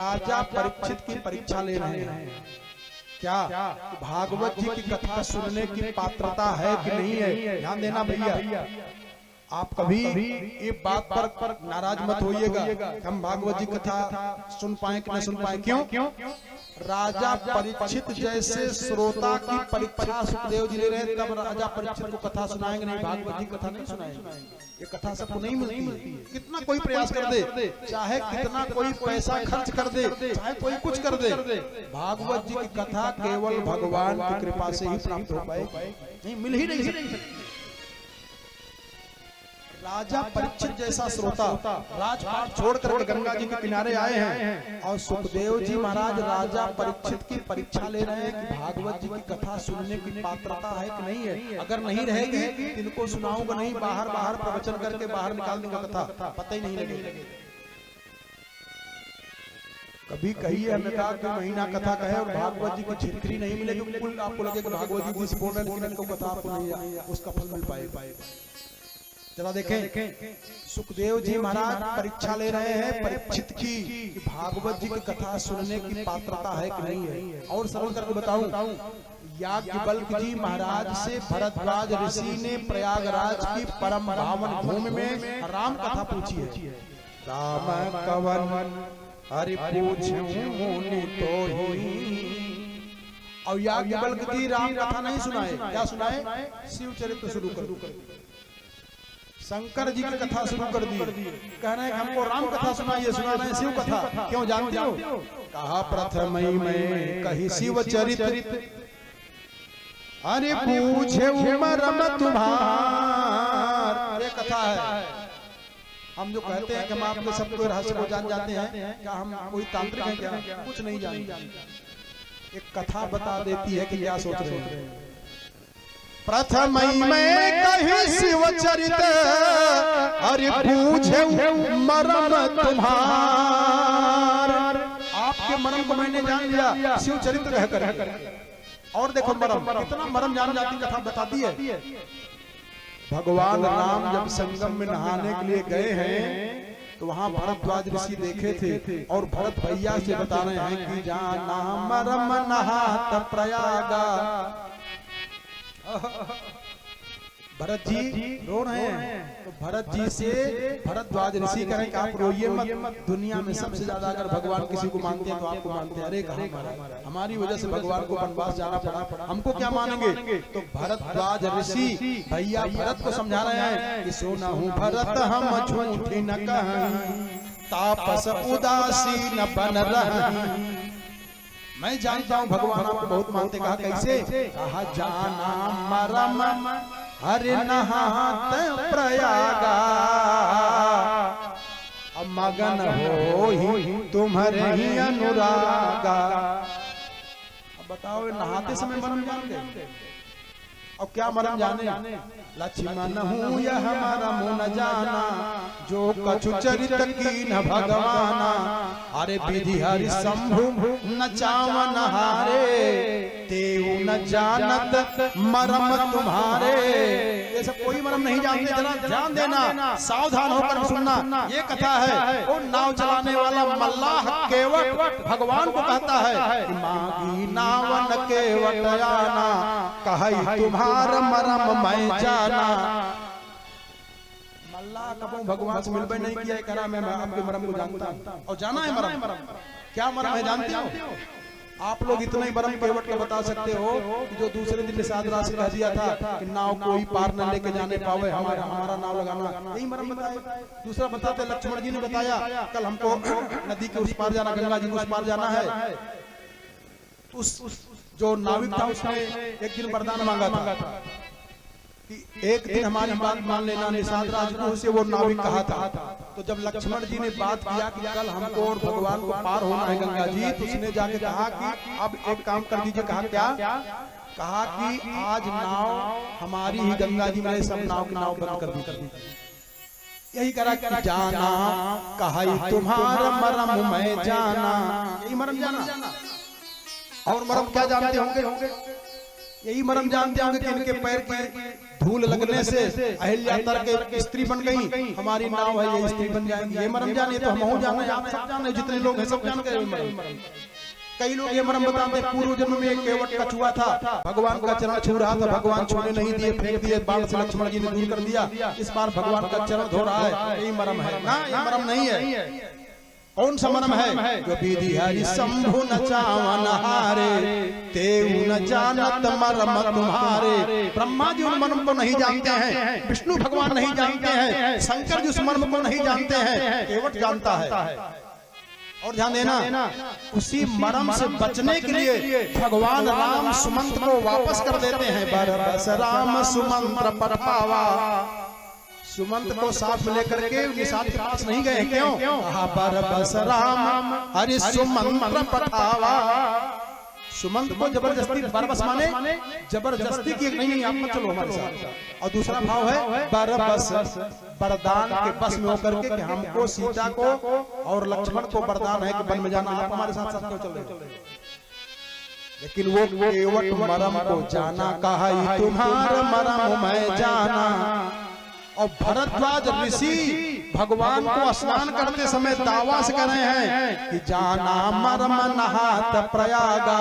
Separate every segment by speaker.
Speaker 1: राजा परीक्षित की परीक्षा ले रहे हैं क्या भागवत जी की कथा सुनने की पात्रता है कि नहीं है। ध्यान देना भैया, आप कभी ये बात पर नाराज मत होइएगा हम भागवत जी कथा सुन पाए कि न सुन पाए। क्यों? राजा परीक्षित जैसे श्रोता की परीक्षा सुखदेव जी ले रहे हैं, तब राजा परीक्षित को कथा सुनाएंगे नहीं, भागवत जी कथा नहीं सुनाएंगे। ये कथा सबको नहीं मिलती है। कितना कोई प्रयास कर दे, चाहे कितना कोई पैसा खर्च कर दे, चाहे कोई कुछ कर दे, भागवत जी की कथा केवल भगवान की कृपा से ही प्राप्त हो पाए, नहीं मिल ही नहीं सकती। राजा परीक्षित जैसा श्रोता राजपाट छोड़कर गंगा जी के किनारे आए हैं और सुखदेव जी महाराज राजा परीक्षित की परीक्षा ले रहे हैं कि भागवत जी की कथा सुनने की पात्रता है कि नहीं है। अगर नहीं रहेगी इनको सुनाऊंगा नहीं, बाहर बाहर प्रवचन करके बाहर निकाल दूंगा कथा, पता ही नहीं लगेगा। कभी कहिए हमने कहा कि महीना कथा कहे और भागवत जी की छितरी नहीं मिलेगी, कुल आपको लगे कि भागवत जी जिस बोल रहे हैं कथा आपको नहीं उसका फल मिल पाएगा। जरा देखें सुखदेव जी महाराज परीक्षा ले रहे हैं परीक्षित की कि भागवत जी की कथा सुनने की पात्रता है कि नहीं है। और सरल करके बताऊं, याज्ञवल्क्य जी महाराज से भरद्वाज ऋषि ने प्रयागराज की परम पावन भूमि में राम कथा पूछी है। राम कवन हरि पूछूं मुनि तोहि, और याज्ञवल्क्य जी राम कथा नहीं सुनाए, क्या सुनाए? शिव चरित्र शुरू कर, शंकर जी की कथा शुरू कर दी। कह रहे हैं हमको राम कथा सुनाइए, सुना रहे हैं शिव कथा। क्यों जानते हो? कहा प्रथम में कही शिव चरित्र, अरे पूछे मरम तुम्हार, ये कथा है। हम जो कहते हैं कि हम आपके सबको रहस्य को जान जाते हैं, क्या हम कोई तांत्रिक हैं क्या? कुछ नहीं जानते। एक कथा बता देती है कि क्या सोच रहे हैं। प्रथम में कही शिव चरित्र, अरे पूछे मरम तुम्हार, आपके मरम को मैंने जान लिया शिव चरित्र कहकर। और देखो मरम, कितना मरम जान जाती कथा बताती है। भगवान राम जब संगम में नहाने के लिए गए हैं तो वहां भरद्वाज ऋषि देखे थे और भरत भैया से बता रहे हैं कि जाना मरम नहात प्रयागा। भरत जी रो रहे हैं तो भरत जी से भरद्वाज ऋषि कहें कि आप रोइए मत, दुनिया में सबसे ज्यादा अगर भगवान किसी को मानते हैं तो आपको मानते हैं। अरे कहा हमारी वजह से भगवान को वनवास जाना पड़ा, हमको क्या मानेंगे? तो भरद्वाज ऋषि भैया भरत को समझा रहे हैं कि सोना हूँ भरत हम झूठी न कहीं, तापस उदासीन बन रही। मैं जानता हूँ भगवान आपको बहुत मानते। कहा कैसे? कहा जाना मरम हरि नहात प्रयागा, मगन हो तुम्हारे ही अनुरागा। अब बताओ नहाते समय मरम जान गए? और क्या मरम जाने? लक्ष्मण हूँ यह हमारा मुन जाना, जो कछु चरित्र की न भगवाना, अरे विधि हरि शंभु न चावन हारे, तेऊ न जानत मरम तुम्हारे। ये सब कोई मरम नहीं जानते, जरा ध्यान देना, सावधान होकर सुनना। ये कथा है वो नाव चलाने वाला मल्लाह केवट भगवान को कहता है कि मागी नावन केवट आना, कहे तुम्हारा मरम मैं जाना। मल्लाह कबू भगवान से मिलबे नहीं किया, करा मैं आपके मरम को जानता हूं और जाना है मरम। क्या मरम है जानते हो? आप लोग इतना ही मरम केवट का बता सकते हो कि जो दूसरे दिन निषाद राशि कह दिया था कि नाव कोई पार न लेके जाने पावे, हमारा नाव लगाना, यही मरम बताया। दूसरा बताते लक्ष्मण जी ने बताया कल हमको नदी के उस पार जाना, गंगा जी के उस पार जाना है। उस जो नाविक था उसने एक दिन वरदान मांगा था कि एक दिन हमारी बात मान लेना, निषाद राज को उसे वो नाविक कहा था। तो जब लक्ष्मण जी ने बात किया कि कल हमको और भगवान को पार होना है गंगा जी, तो उसने जाके कहा कि अब एक काम कर दीजिए। कहा क्या? कहा कि आज नाव हमारी ही गंगा जी में, सब नाव की नाव बंद कर दी। यही करा कि जाना कहा तुम्हारा मरम मैं जाना, यही मरम जाना। और मरम क्या जानते होंगे? यही मर्म जानते होंगे कि इनके पैर की धूल लगने से अहिल्या के स्त्री बन गई, हमारी नाव है ये स्त्री बन जाएंगी। ये मर्म जानिए तो हम जाने, आप सब जाने, जितने लोग हैं सब जान गए। कई लोग ये मर्म बताते हैं पूर्व जन्म में एक केवट कछुआ था, भगवान का चरण छू रहा था, भगवान छूने नहीं दिए, फेंक दिए, बाण से लक्ष्मण जी ने दूर कर दिया, इस बार भगवान का चरण धो रहा है। यही मर्म है ना, ये मर्म नहीं है। कौन सा मर्म है? जो विधि हरि शंभु न चावन हारे, तेऊ न जानत मर्म तुम्हारे। ब्रह्मा जी उन मर्म को नहीं जानते हैं, विष्णु भगवान नहीं जानते हैं, शंकर जी उस मर्म को नहीं जानते हैं, केवट जानता है। और ध्यान देना, उसी मर्म से बचने के लिए भगवान राम सुमंत को वापस कर देते हैं। बरबस राम सुमंत्र पठावा, सुमंत को साथ में लेकर के निषाद के पास नहीं गए, क्यों? बरबस राम हरि सुमंत्र पठावा। सुमंत को जबरदस्ती, बरबस माने जबरदस्ती की, नहीं आप मत चलो हमारे साथ। और दूसरा भाव है बरबस, वरदान के बस में होकर के कि हमको सीता को और लक्ष्मण को वरदान है कि वन में जाना, आप हमारे साथ साथ क्यों चल रहे? लेकिन वो केवट मरम को जाना, कहा तुम्हारा मरम मैं जाना। और भरद्वाज ऋषि भगवान को स्नान करते समय दावा से कह रहे हैं कि जाना मर्म नहात प्रयागा,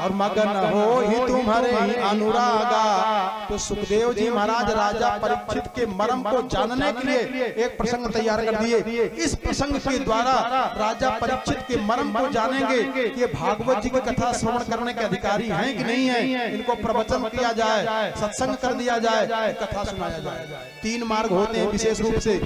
Speaker 1: और मगन हो ही तुम्हारे ही अनुरागा। तो सुखदेव जी महाराज राजा परीक्षित के मर्म को जानने के लिए एक प्रसंग तैयार कर दिए। इस प्रसंग के द्वारा राजा परीक्षित के मर्म को जानेंगे कि ये भागवत जी की कथा श्रवण करने के अधिकारी हैं कि नहीं है। इनको प्रवचन किया जाए, सत्संग कर दिया जाए, कथा सुनाया जाए। तीन मार्ग होते हैं विशेष रूप से।